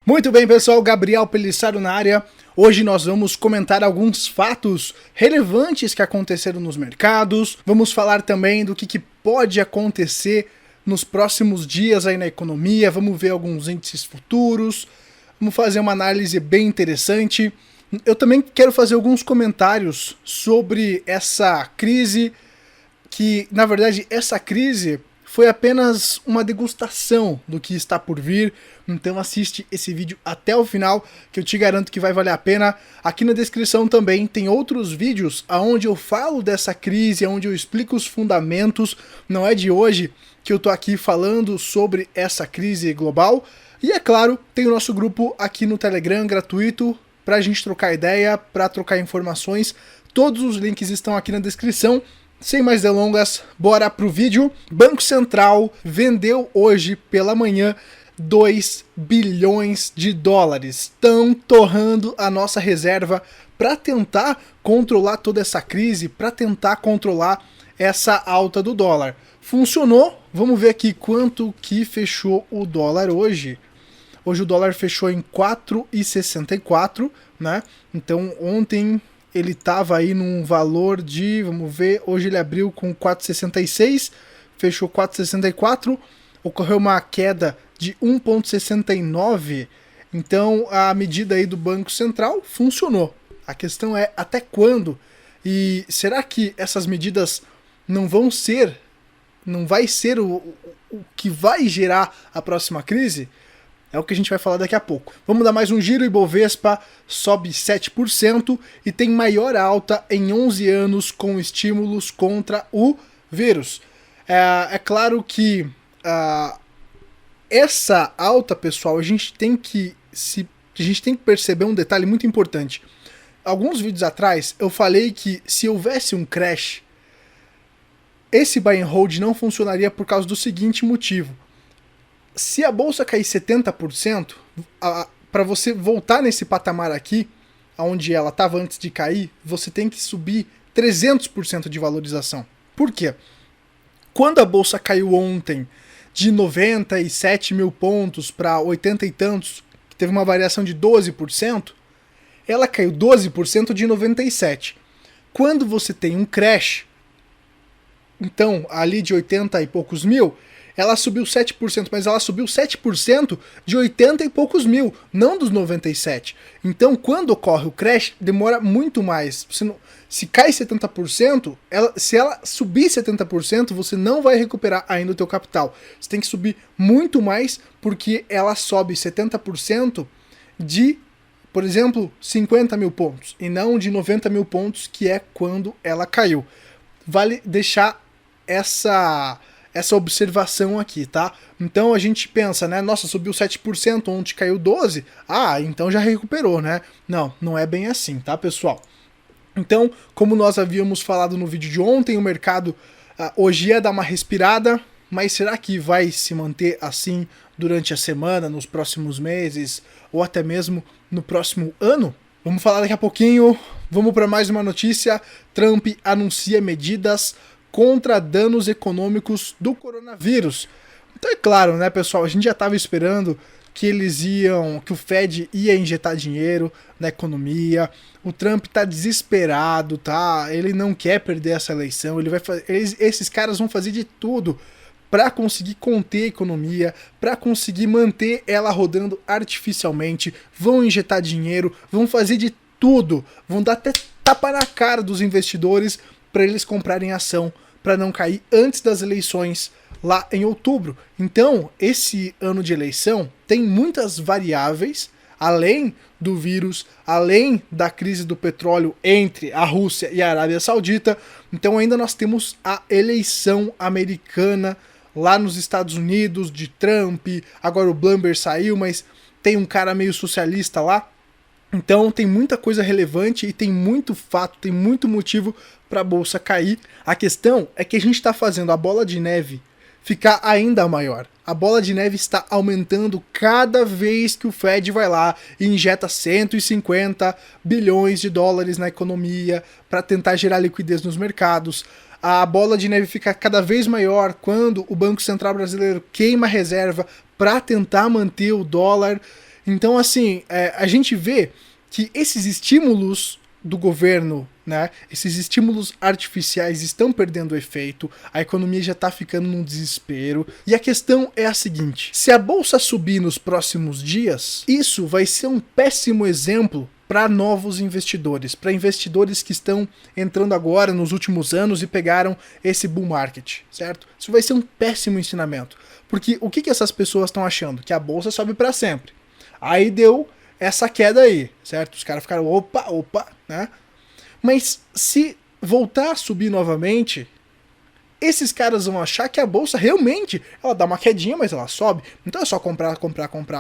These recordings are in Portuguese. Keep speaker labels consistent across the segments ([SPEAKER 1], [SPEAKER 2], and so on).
[SPEAKER 1] Muito bem, pessoal, Gabriel Pelissaro na área. Hoje nós vamos comentar alguns fatos relevantes que aconteceram nos mercados. Vamos falar também do que pode acontecer nos próximos dias aí na economia. Vamos ver alguns índices futuros. Vamos fazer uma análise bem interessante. Eu também quero fazer alguns comentários sobre essa crise, que na verdade essa crise foi apenas uma degustação do que está por vir. Então assiste esse vídeo até o final, que eu te garanto que vai valer a pena. Aqui na descrição também tem outros vídeos onde eu falo dessa crise, onde eu explico os fundamentos. Não é de hoje que eu tô aqui falando sobre essa crise global. E é claro, tem o nosso grupo aqui no Telegram gratuito pra gente trocar ideia, pra trocar informações. Todos os links estão aqui na descrição. Sem mais delongas, bora pro vídeo. Banco Central vendeu hoje pela manhã 2 bilhões de dólares. Estão torrando a nossa reserva para tentar controlar toda essa crise, para tentar controlar essa alta do dólar. Funcionou? Vamos ver aqui quanto que fechou o dólar hoje. Hoje o dólar fechou em 4,64, né? Então ontem ele estava aí num valor de, vamos ver, hoje ele abriu com 4,66, fechou 4,64, ocorreu uma queda de 1,69, então a medida aí do Banco Central funcionou. A questão é até quando? E será que essas medidas não vai ser o que vai gerar a próxima crise? É o que a gente vai falar daqui a pouco. Vamos dar mais um giro. Ibovespa sobe 7% e tem maior alta em 11 anos com estímulos contra o vírus. É claro que essa alta, pessoal, a gente tem que perceber um detalhe muito importante. Alguns vídeos atrás eu falei que se houvesse um crash, esse buy and hold não funcionaria por causa do seguinte motivo. Se a bolsa cair 70%, para você voltar nesse patamar aqui, onde ela estava antes de cair, você tem que subir 300% de valorização. Por quê? Quando a bolsa caiu ontem de 97 mil pontos para 80 e tantos, que teve uma variação de 12%, ela caiu 12% de 97. Quando você tem um crash, então ali de 80 e poucos mil, ela subiu 7%, mas ela subiu 7% de 80 e poucos mil, não dos 97. Então, quando ocorre o crash, demora muito mais. Se cai 70%, se ela subir 70%, você não vai recuperar ainda o teu capital. Você tem que subir muito mais, porque ela sobe 70% de, por exemplo, 50 mil pontos, e não de 90 mil pontos, que é quando ela caiu. Vale deixar essa observação aqui, tá? Então a gente pensa, né? Nossa, subiu 7%, ontem caiu 12%. Ah, então já recuperou, né? Não é bem assim, tá, pessoal? Então, como nós havíamos falado no vídeo de ontem, o mercado hoje ia dar uma respirada, mas será que vai se manter assim durante a semana, nos próximos meses, ou até mesmo no próximo ano? Vamos falar daqui a pouquinho. Vamos para mais uma notícia. Trump anuncia medidas contra danos econômicos do coronavírus. Então é claro, né, pessoal, a gente já estava esperando que que o Fed ia injetar dinheiro na economia. O Trump tá desesperado, tá? Ele não quer perder essa eleição. Esses caras vão fazer de tudo para conseguir conter a economia, para conseguir manter ela rodando artificialmente. Vão injetar dinheiro, vão fazer de tudo, vão dar até tapa na cara dos investidores para eles comprarem ação, para não cair antes das eleições lá em outubro. Então, esse ano de eleição tem muitas variáveis, além do vírus, além da crise do petróleo entre a Rússia e a Arábia Saudita. Então ainda nós temos a eleição americana lá nos Estados Unidos, de Trump. Agora o Bloomberg saiu, mas tem um cara meio socialista lá. Então tem muita coisa relevante e tem muito fato, tem muito motivo para a bolsa cair. A questão é que a gente está fazendo a bola de neve ficar ainda maior. A bola de neve está aumentando cada vez que o Fed vai lá e injeta 150 bilhões de dólares na economia para tentar gerar liquidez nos mercados. A bola de neve fica cada vez maior quando o Banco Central Brasileiro queima reserva para tentar manter o dólar. Então, assim, a gente vê que esses estímulos do governo, né, esses estímulos artificiais estão perdendo efeito, a economia já está ficando num desespero, e a questão é a seguinte: se a bolsa subir nos próximos dias, isso vai ser um péssimo exemplo para novos investidores, para investidores que estão entrando agora nos últimos anos e pegaram esse bull market, certo? Isso vai ser um péssimo ensinamento, porque o que essas pessoas estão achando? Que a bolsa sobe para sempre. Aí deu essa queda aí, certo? Os caras ficaram opa, né? Mas se voltar a subir novamente, esses caras vão achar que a bolsa realmente, ela dá uma quedinha, mas ela sobe. Então é só comprar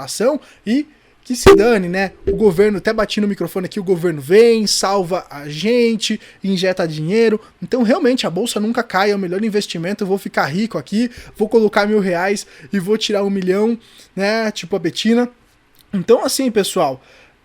[SPEAKER 1] ação e que se dane, né? O governo, até bati no microfone aqui, o governo vem, salva a gente, injeta dinheiro. Então realmente a bolsa nunca cai, é o melhor investimento, eu vou ficar rico aqui, vou colocar R$1.000 e vou tirar 1 milhão, né? Tipo a Betina. Então assim, pessoal,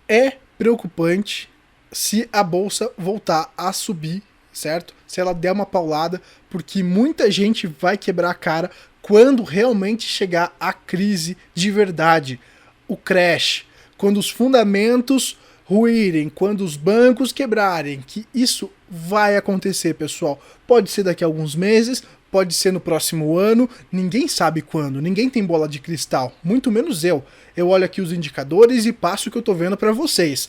[SPEAKER 1] é preocupante se a bolsa voltar a subir, certo? Se ela der uma paulada, porque muita gente vai quebrar a cara quando realmente chegar a crise de verdade, o crash, quando os fundamentos ruírem, quando os bancos quebrarem, que isso vai acontecer, pessoal. Pode ser daqui a alguns meses, pode ser no próximo ano, ninguém sabe quando, ninguém tem bola de cristal, muito menos eu. Eu olho aqui os indicadores e passo o que eu tô vendo para vocês.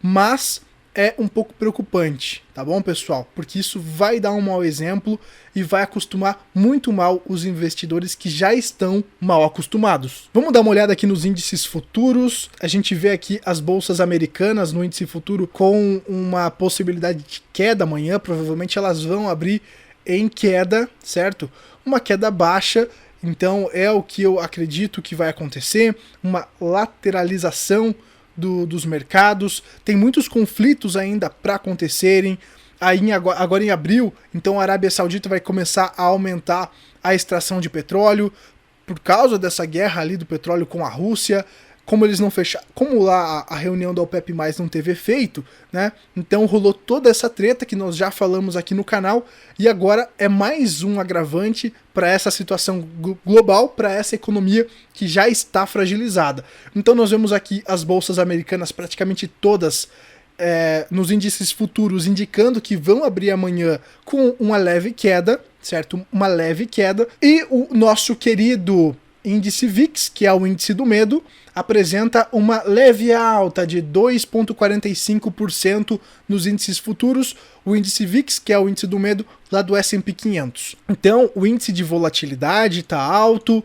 [SPEAKER 1] Mas é um pouco preocupante, tá bom, pessoal? Porque isso vai dar um mau exemplo e vai acostumar muito mal os investidores que já estão mal acostumados. Vamos dar uma olhada aqui nos índices futuros. A gente vê aqui as bolsas americanas no índice futuro com uma possibilidade de queda amanhã. Provavelmente elas vão abrir em queda, certo? Uma queda baixa. Então é o que eu acredito que vai acontecer, uma lateralização dos mercados. Tem muitos conflitos ainda para acontecerem. Aí agora em abril, então a Arábia Saudita vai começar a aumentar a extração de petróleo por causa dessa guerra ali do petróleo com a Rússia. Como eles não fecharam, como lá a reunião da OPEP+ não teve efeito, né? Então rolou toda essa treta que nós já falamos aqui no canal, e agora é mais um agravante para essa situação global, para essa economia que já está fragilizada. Então nós vemos aqui as bolsas americanas praticamente todas nos índices futuros indicando que vão abrir amanhã com uma leve queda, certo? Uma leve queda. E o nosso querido índice VIX, que é o índice do medo, apresenta uma leve alta de 2,45% nos índices futuros, o índice VIX, que é o índice do medo lá do S&P 500. Então, o índice de volatilidade está alto,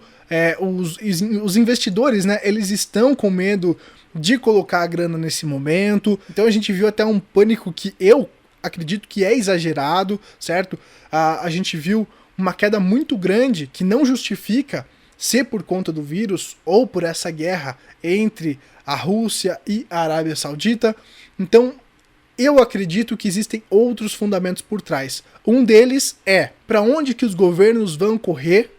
[SPEAKER 1] os investidores, né, eles estão com medo de colocar a grana nesse momento. Então a gente viu até um pânico que eu acredito que é exagerado, certo? A gente viu uma queda muito grande que não justifica ser por conta do vírus ou por essa guerra entre a Rússia e a Arábia Saudita. Então, eu acredito que existem outros fundamentos por trás. Um deles é para onde que os governos vão correr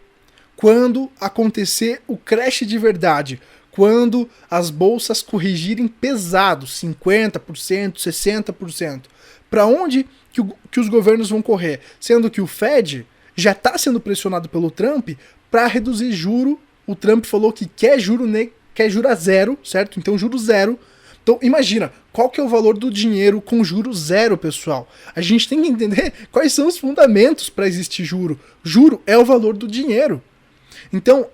[SPEAKER 1] quando acontecer o crash de verdade, quando as bolsas corrigirem pesado, 50%, 60%. Para onde que os governos vão correr? Sendo que o Fed já está sendo pressionado pelo Trump para reduzir juro. O Trump falou que quer juro a zero, certo? Então juro zero. Então imagina, qual que é o valor do dinheiro com juro zero, pessoal? A gente tem que entender quais são os fundamentos para existir juro. Juro é o valor do dinheiro. Então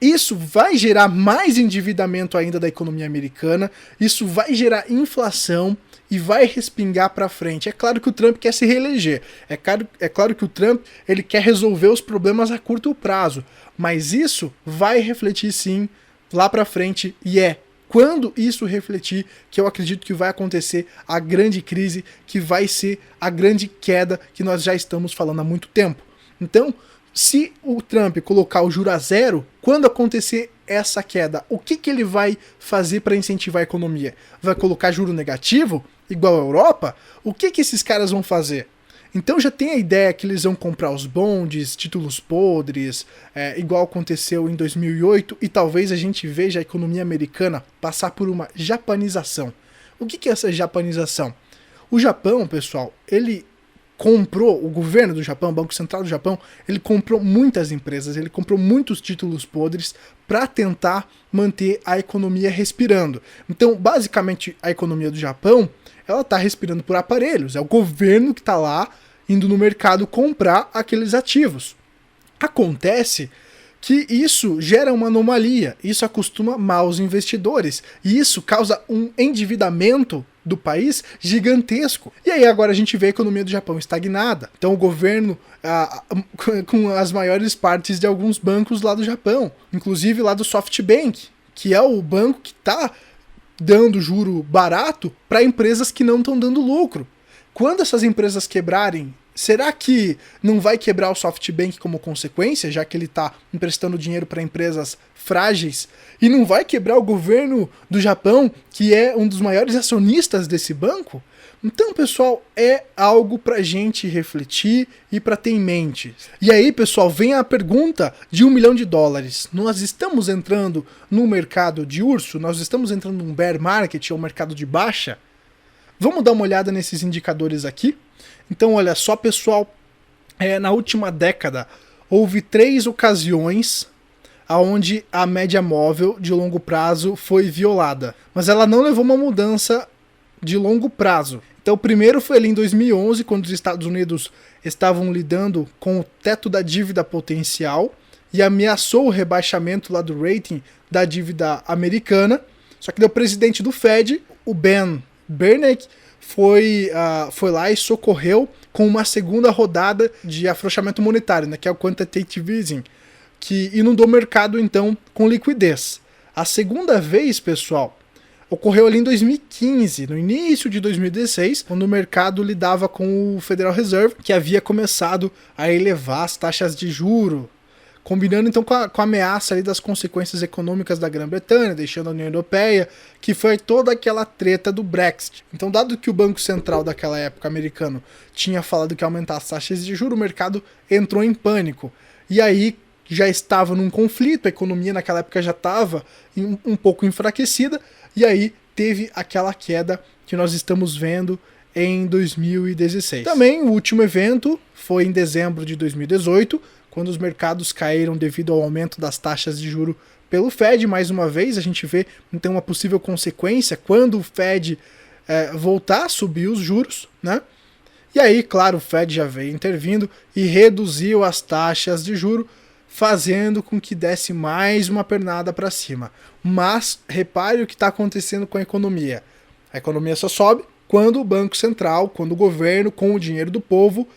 [SPEAKER 1] isso vai gerar mais endividamento ainda da economia americana, isso vai gerar inflação e vai respingar para frente. É claro que o Trump quer se reeleger, é claro que o Trump ele quer resolver os problemas a curto prazo, mas isso vai refletir sim lá para frente, e quando isso refletir que eu acredito que vai acontecer a grande crise, que vai ser a grande queda que nós já estamos falando há muito tempo. Então, se o Trump colocar o juro a zero, quando acontecer essa queda, o que ele vai fazer para incentivar a economia? Vai colocar juro negativo, igual a Europa? O que esses caras vão fazer? Então já tem a ideia que eles vão comprar os bondes, títulos podres, igual aconteceu em 2008, e talvez a gente veja a economia americana passar por uma japanização. O que é essa japanização? O Japão, pessoal, ele comprou, o governo do Japão, o Banco Central do Japão, ele comprou muitas empresas, ele comprou muitos títulos podres para tentar manter a economia respirando. Então, basicamente, a economia do Japão, ela está respirando por aparelhos, é o governo que está lá indo no mercado comprar aqueles ativos. Acontece que isso gera uma anomalia, isso acostuma maus investidores, e isso causa um endividamento do país gigantesco. E aí agora a gente vê a economia do Japão estagnada. Então o governo com as maiores partes de alguns bancos lá do Japão, inclusive lá do SoftBank, que é o banco que está dando juro barato para empresas que não estão dando lucro. Quando essas empresas quebrarem, será que não vai quebrar o SoftBank como consequência, já que ele está emprestando dinheiro para empresas frágeis? E não vai quebrar o governo do Japão, que é um dos maiores acionistas desse banco? Então, pessoal, é algo para a gente refletir e para ter em mente. E aí, pessoal, vem a pergunta de $1 milhão. Nós estamos entrando no mercado de urso? Nós estamos entrando num bear market, ou mercado de baixa? Vamos dar uma olhada nesses indicadores aqui? Então, olha só, pessoal, na última década houve 3 ocasiões onde a média móvel de longo prazo foi violada, mas ela não levou uma mudança de longo prazo. Então, o primeiro foi ali em 2011, quando os Estados Unidos estavam lidando com o teto da dívida potencial e ameaçou o rebaixamento lá do rating da dívida americana. Só que o presidente do Fed, o Ben Bernanke, foi lá e socorreu com uma segunda rodada de afrouxamento monetário, né, que é o quantitative easing, que inundou o mercado, então, com liquidez. A segunda vez, pessoal, ocorreu ali em 2015, no início de 2016, quando o mercado lidava com o Federal Reserve, que havia começado a elevar as taxas de juro, combinando então com a ameaça ali das consequências econômicas da Grã-Bretanha, deixando a União Europeia, que foi toda aquela treta do Brexit. Então, dado que o Banco Central daquela época americano tinha falado que ia aumentar as taxas de juros, o mercado entrou em pânico. E aí já estava num conflito, a economia naquela época já estava um pouco enfraquecida, e aí teve aquela queda que nós estamos vendo em 2016. Também o último evento foi em dezembro de 2018, quando os mercados caíram devido ao aumento das taxas de juro pelo Fed. Mais uma vez, a gente vê então uma possível consequência quando o Fed voltar a subir os juros, né? E aí, claro, o Fed já veio intervindo e reduziu as taxas de juro, fazendo com que desse mais uma pernada para cima. Mas repare o que está acontecendo com a economia. A economia só sobe quando o Banco Central, quando o governo, com o dinheiro do povo,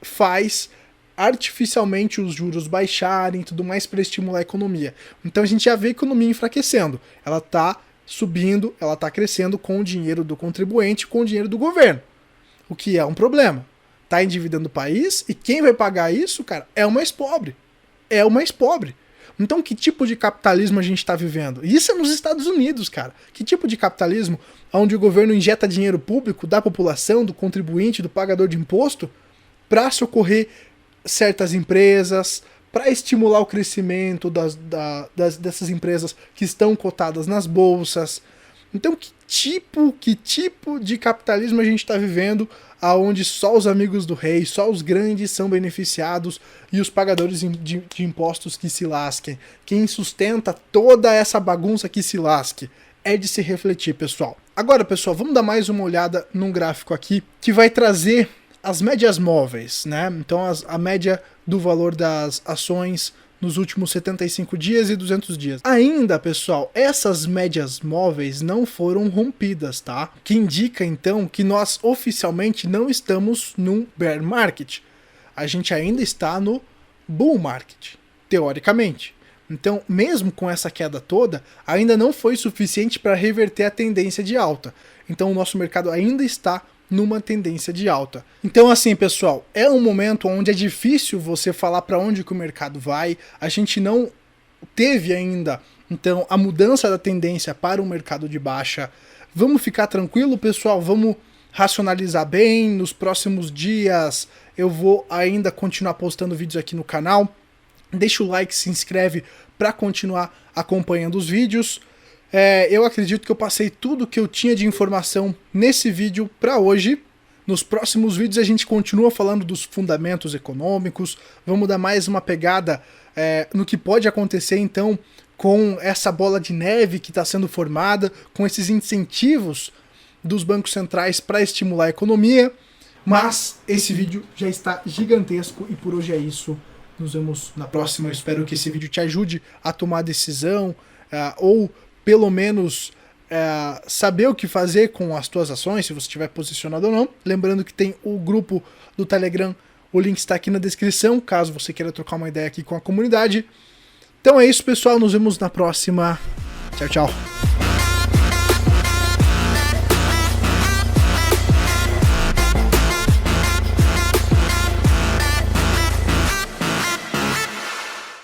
[SPEAKER 1] faz artificialmente os juros baixarem e tudo mais para estimular a economia. Então a gente já vê a economia enfraquecendo. Ela está subindo, ela está crescendo com o dinheiro do contribuinte, com o dinheiro do governo. O que é um problema. Está endividando o país e quem vai pagar isso, cara, é o mais pobre. É o mais pobre. Então que tipo de capitalismo a gente está vivendo? Isso é nos Estados Unidos, cara. Que tipo de capitalismo onde o governo injeta dinheiro público da população, do contribuinte, do pagador de imposto, para socorrer certas empresas, para estimular o crescimento dessas empresas que estão cotadas nas bolsas. Então, que tipo de capitalismo a gente está vivendo, aonde só os amigos do rei, só os grandes são beneficiados e os pagadores de impostos que se lasquem? Quem sustenta toda essa bagunça que se lasque? É de se refletir, pessoal. Agora, pessoal, vamos dar mais uma olhada num gráfico aqui que vai trazer as médias móveis, né? Então a média do valor das ações nos últimos 75 dias e 200 dias. Ainda, pessoal, essas médias móveis não foram rompidas, tá? Que indica, então, que nós oficialmente não estamos num bear market. A gente ainda está no bull market, teoricamente. Então, mesmo com essa queda toda, ainda não foi suficiente para reverter a tendência de alta. Então, o nosso mercado ainda está numa tendência de alta. Então, assim, pessoal, é um momento onde é difícil você falar para onde que o mercado vai. A gente não teve ainda, então, a mudança da tendência para o mercado de baixa. Vamos ficar tranquilo, pessoal, vamos racionalizar bem. Nos próximos dias eu vou ainda continuar postando vídeos aqui no canal. Deixa o like, se inscreve para continuar acompanhando os vídeos. Eu acredito que eu passei tudo que eu tinha de informação nesse vídeo para hoje, Nos próximos vídeos a gente continua falando dos fundamentos econômicos, vamos dar mais uma pegada no que pode acontecer então com essa bola de neve que está sendo formada, com esses incentivos dos bancos centrais para estimular a economia. Mas esse vídeo já está gigantesco e por hoje é isso. Nos vemos na próxima. Eu espero que esse vídeo te ajude a tomar decisão ou pelo menos saber o que fazer com as tuas ações, se você estiver posicionado ou não. Lembrando que tem o grupo do Telegram, o link está aqui na descrição, caso você queira trocar uma ideia aqui com a comunidade. Então é isso, pessoal, nos vemos na próxima. Tchau, tchau.